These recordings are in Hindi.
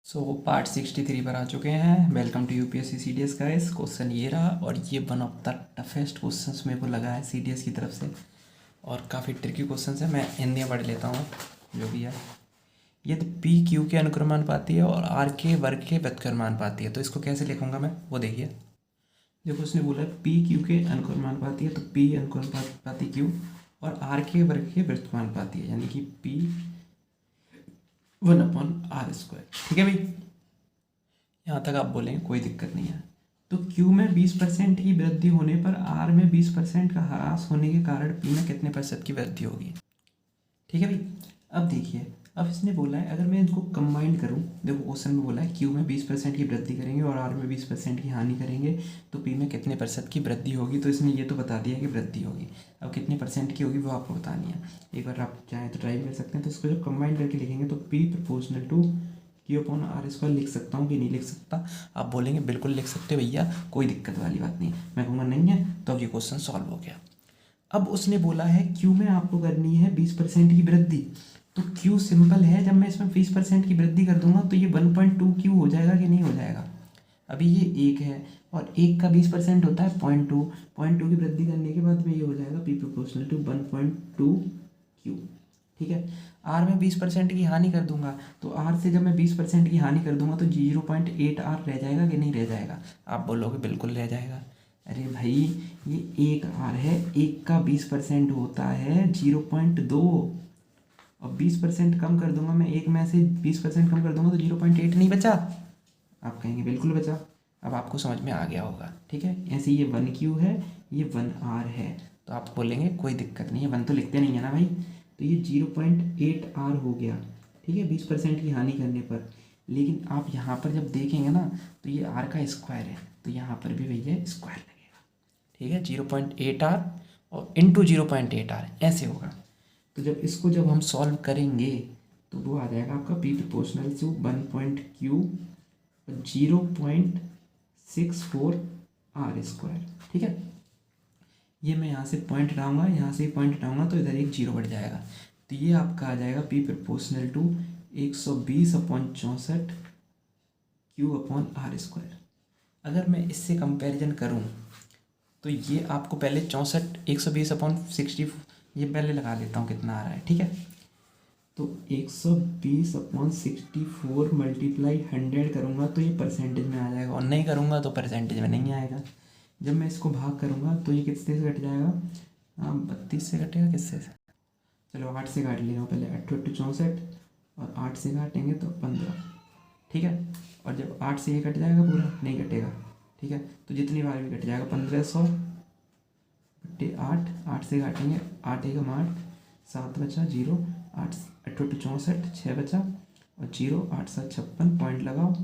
पार्ट 63 पर आ चुके हैं। Welcome to UPSC CDS guys. Question ये रहा और ये one of the toughest questions मेरे को लगा है सीडीएस की तरफ से और काफ़ी ट्रिकी क्वेश्चंस है। मैं हिंदी में पढ़ लेता हूँ जो भी है। यदि पी क्यू के अनुक्रमानुपाती है और आर के वर्ग के व्युत्क्रमानुपाती है तो इसको कैसे लिखूंगा मैं, वो देखिए। देखो उसने बोला पी क्यू के अनुक्रमानुपाती है तो पी अनुक्रमानुपाती क्यू और आर के वर्ग के व्युत्क्रमानुपाती है यानी कि पी 1/r²। ठीक है भाई, यहाँ तक आप बोलेंगे कोई दिक्कत नहीं है। तो Q में 20% की वृद्धि होने पर R में 20% का ह्रास होने के कारण P में कितने प्रतिशत की वृद्धि होगी। ठीक है भाई, अब देखिए, अब इसने बोला है अगर मैं इनको कंबाइन करूँ, देखो क्वेश्चन में बोला है Q में 20% की वृद्धि करेंगे और R में 20% की हानि करेंगे तो P में कितने प्रतिशत की वृद्धि होगी। तो इसने ये तो बता दिया कि वृद्धि होगी, अब कितने परसेंट की होगी वो आपको बतानी है। एक बार आप चाहें तो ट्राई कर सकते हैं। तो इसको जब कंबाइन करके लिखेंगे तो P प्रोपोर्शनल टू Q/R² लिख सकता हूँ कि नहीं लिख सकता। आप बोलेंगे बिल्कुल लिख सकते हो भैया, कोई दिक्कत वाली बात नहीं। मैं कहूँगा नहीं है तो अब ये क्वेश्चन सॉल्व हो गया। अब उसने बोला है Q में आपको करनी है 20% की वृद्धि, तो Q सिंपल है, जब मैं इसमें 20% की वृद्धि कर दूंगा तो ये 1.2Q हो जाएगा कि नहीं हो जाएगा। अभी ये 1 है और 1 का 20% होता है 0.2 की वृद्धि करने के बाद में ये हो जाएगा P प्रोपोर्शनल टू 1.2Q। ठीक है, R में 20% की हानि कर दूंगा तो R से जब मैं 20% की हानि कर दूंगा तो 0.8R रह जाएगा कि नहीं रह जाएगा। आप बोलोगे बिल्कुल रह जाएगा। अरे भाई ये 1R है, 1 का 20% होता है 0.2 और 20% कम कर दूंगा मैं, 1 में से 20% कम कर दूंगा तो 0.8 नहीं बचा। आप कहेंगे बिल्कुल बचा। अब आपको समझ में आ गया होगा। ठीक है, ऐसे ये 1Q है, ये 1R है, तो आप बोलेंगे कोई दिक्कत नहीं है, 1 तो लिखते नहीं है ना भाई। तो ये 0.8R हो गया। ठीक है, 20% की हानि करने पर। लेकिन आप यहाँ पर जब देखेंगे ना तो ये R का स्क्वायर है, तो यहाँ पर भी भैया स्क्वायर लगेगा। ठीक है, 0.8R और इंटू 0.8R ऐसे होगा। तो जब हम सॉल्व करेंगे तो वो आ जाएगा आपका P proportional to 1.Q 0.64R²। ठीक है, ये मैं यहाँ से पॉइंट हटाऊँगा, यहाँ से पॉइंट हटाऊँगा तो इधर एक जीरो बढ़ जाएगा। तो ये आपका आ जाएगा P प्रोपोर्शनल टू 120/64 Q/R²। अगर मैं इससे कंपैरिजन करूँ तो ये आपको पहले 120/60 ये पहले लगा लेता हूँ कितना आ रहा है। ठीक है, तो 120/64 मल्टीप्लाई 100 करूँगा तो ये परसेंटेज में आ जाएगा और नहीं करूँगा तो परसेंटेज में नहीं आएगा। जब मैं इसको भाग करूँगा तो ये किससे से कट जाएगा, 32 से कटेगा, किससे से, चलो 8 से काट ले रहा हूँ पहले। 8 8 64 और 8 से काटेंगे तो 15। ठीक है, और जब 8 से ये कट जाएगा पूरा, नहीं कटेगा। ठीक है, तो जितनी बार भी कट जाएगा 1500 बट्टे 8, 8 से काटेंगे, 8 एकम 8, 7 बचा, 0, 8 8 8 64, 6 बचा और 0, 8 7 56, पॉइंट लगाओ,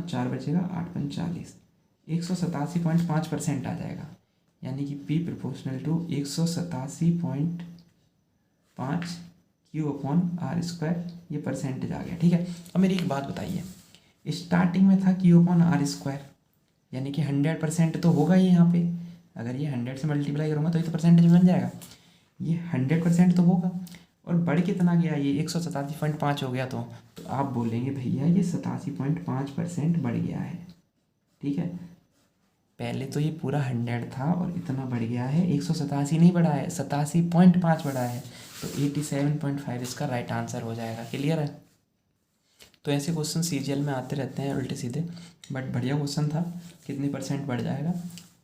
4 बचेगा, 8 5 40, 187.5% आ जाएगा। यानी कि P प्रोपोर्शनल टू 187.5 Q/R², ये परसेंटेज आ गया। ठीक है, अब मेरी एक बात बताइए, स्टार्टिंग में था Q/R², यानी कि 100% तो होगा ही यहाँ पे। अगर ये 100 से मल्टीप्लाई करूँगा तो ये तो परसेंटेज बन जाएगा, ये 100% तो होगा। और बढ़ कितना गया, ये 187.5 हो गया। तो आप बोलेंगे भैया ये 87.5% बढ़ गया है। ठीक है, पहले तो ये पूरा 100 था और इतना बढ़ गया है, 187 नहीं बढ़ा है, 87.5 बढ़ा है। तो 87.5 इसका राइट आंसर हो जाएगा। क्लियर है। तो ऐसे क्वेश्चन सीजीएल में आते रहते हैं उल्टे सीधे, बट बढ़िया क्वेश्चन था, कितनी परसेंट बढ़ जाएगा।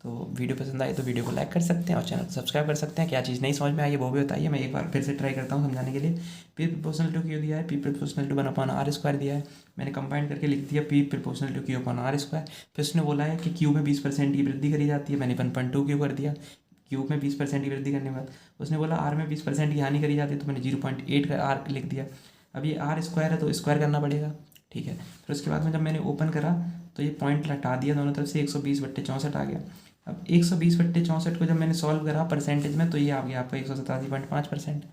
तो वीडियो पसंद आई तो वीडियो को लाइक कर सकते हैं और चैनल को सब्सक्राइब कर सकते हैं। क्या चीज़ नहीं समझ में आई है वो भी बताइए, मैं एक बार फिर से ट्राई करता हूँ समझाने के लिए। P प्रोपोर्शनल टू Q दिया है, P प्रोपोर्शनल टू 1/R² दिया है, मैंने कंबाइन करके लिख दिया P प्रोपोर्शनल टू Q/R²। फिर उसने बोला है कि Q में 20% की वृद्धि करी जाती है, मैंने 1.2Q कर दिया। Q में 20% की वृद्धि करने के बाद उसने बोला R में 20% की हानि करी जाती है, तो मैंने 0.8 का R लिख दिया। अब ये R² है तो स्क्वायर करना पड़ेगा। ठीक है, फिर उसके बाद में जब मैंने ओपन करा तो ये पॉइंट हटा दिया दोनों तरफ से, 120/64 आ गया। अब 120/64 को जब मैंने सॉल्व करा परसेंटेज में तो ये आ गया आपका 187.5%।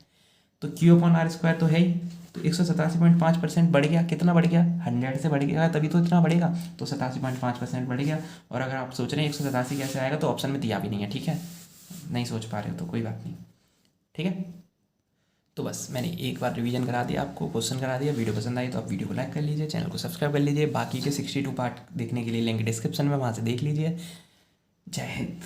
तो Q/R² तो है ही, तो 187.5% बढ़ गया। कितना बढ़ गया, 100 से बढ़ गया तभी तो इतना बढ़ेगा, तो 87.5% बढ़ गया। और अगर आप सोच रहे हैं 187 कैसे आएगा तो ऑप्शन में दिया भी नहीं है। ठीक है, नहीं सोच पा रहे हो तो कोई बात नहीं। ठीक है, तो बस मैंने एक बार रिवीजन करा दिया, आपको क्वेश्चन करा दिया। वीडियो पसंद आई तो आप वीडियो को लाइक कर लीजिए, चैनल को सब्सक्राइब कर लीजिए। बाकी के 62 पार्ट देखने के लिए लिंक डिस्क्रिप्शन में, वहाँ से देख लीजिए। जय हिंद।